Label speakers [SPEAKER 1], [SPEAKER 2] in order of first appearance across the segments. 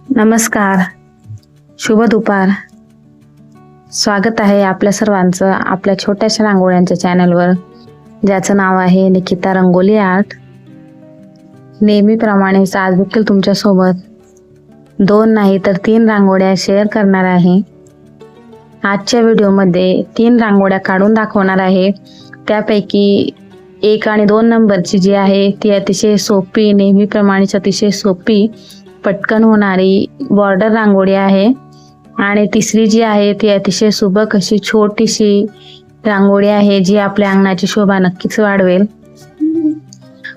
[SPEAKER 1] नमस्कार, शुभ दुपार. स्वागत आहे आपल्या सर्वांचं आपल्या छोट्याशा रांगोळ्यांच्या चॅनलवर, ज्याचं नाव आहे निकिता रंगोली आर्ट. नेहमीप्रमाणेच आज देखील तुमच्यासोबत 2 नाही तर 3 रांगोळ्या शेअर करणार आहे. आजच्या व्हिडिओमध्ये 3 रांगोळ्या काढून दाखवणार आहे. त्यापैकी 1 आणि 2 नंबरची जी आहे ती अतिशय सोपी, नेहमीप्रमाणेच अतिशय सोपी, पटकन होणारी बॉर्डर रांगोळी आहे. आणि तिसरी जी आहे ती अतिशय सुबक अशी छोटीशी रांगोळी आहे, जी आपल्या अंगणाची शोभा नक्कीच वाढवेल.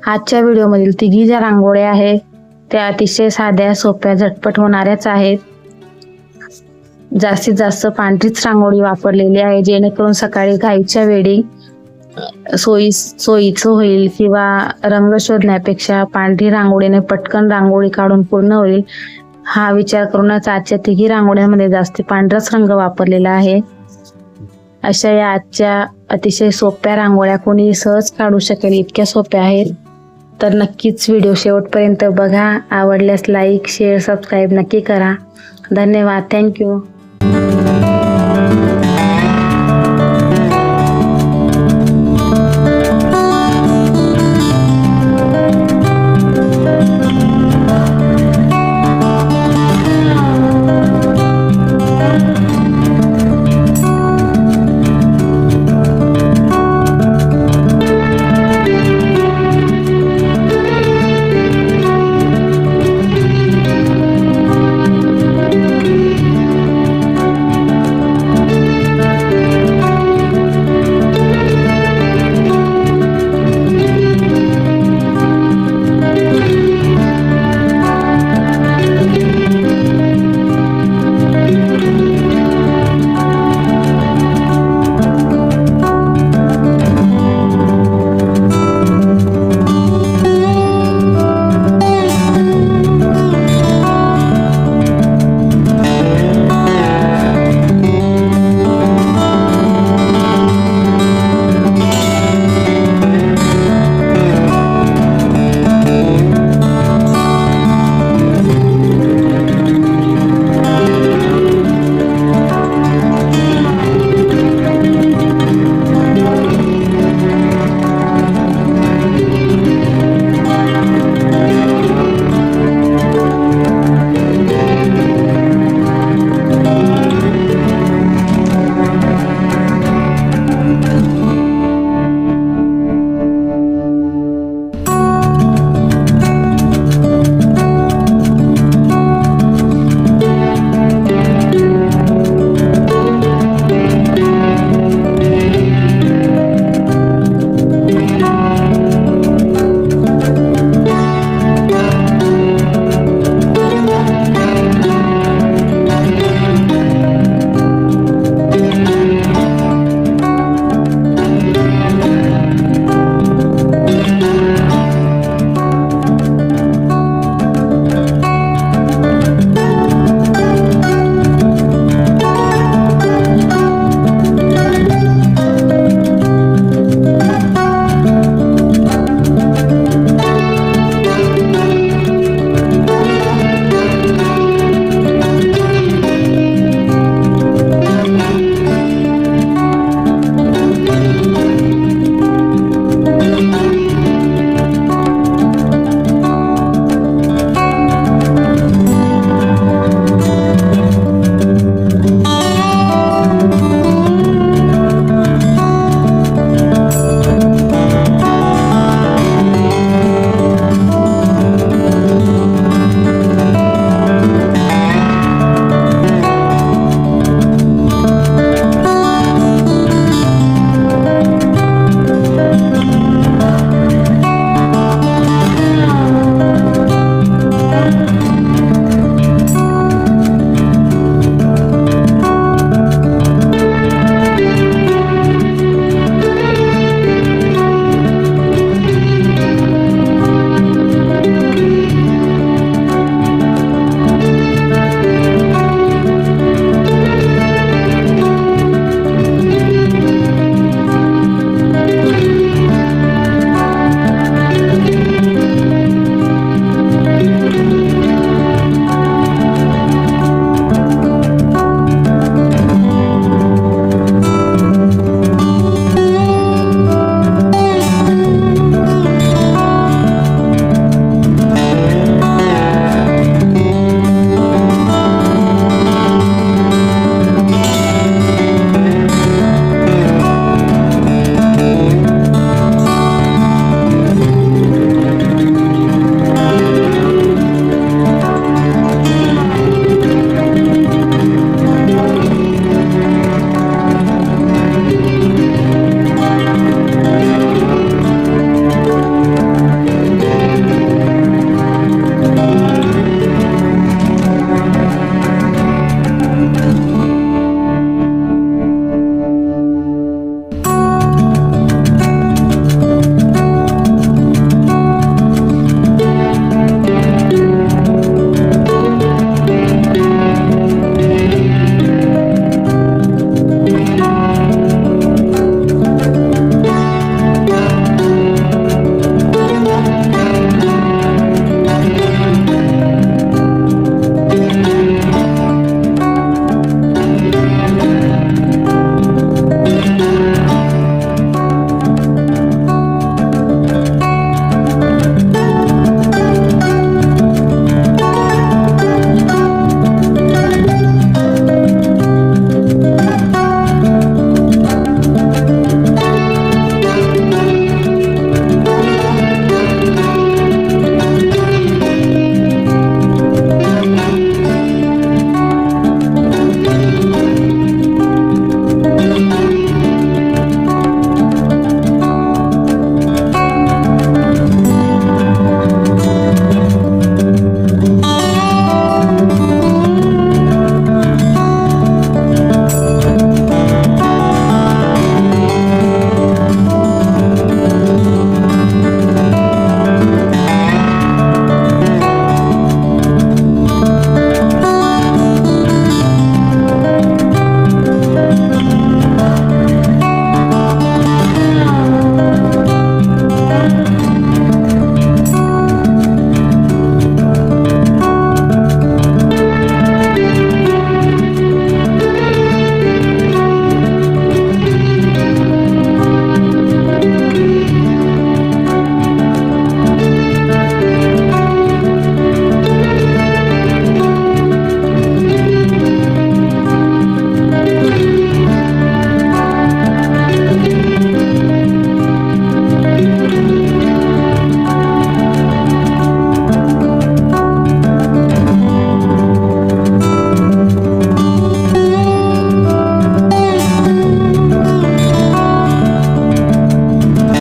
[SPEAKER 1] आजच्या व्हिडिओमधील तिघी ज्या रांगोळ्या आहेत त्या अतिशय साध्या, सोप्या, झटपट होणाऱ्याच आहेत. जास्तीत जास्त पांढरीच रांगोळी वापरलेली आहे, जेणेकरून सकाळी घाईच्या वेळी सोयीचं होईल किंवा रंग शोधण्यापेक्षा पांढरी रांगोळीने पटकन रांगोळी काढून पूर्ण होईल, हा विचार करूनच आजच्या तिघी रांगोळ्यांमध्ये जास्त पांढराच रंग वापरलेला आहे. अशा या आजच्या अतिशय सोप्या रांगोळ्या कोणी सहज काढू शकेल इतक्या सोप्या आहेत. तर नक्कीच व्हिडिओ शेवटपर्यंत बघा. आवडल्यास लाईक, शेअर, सबस्क्राईब नक्की करा. धन्यवाद. थँक्यू.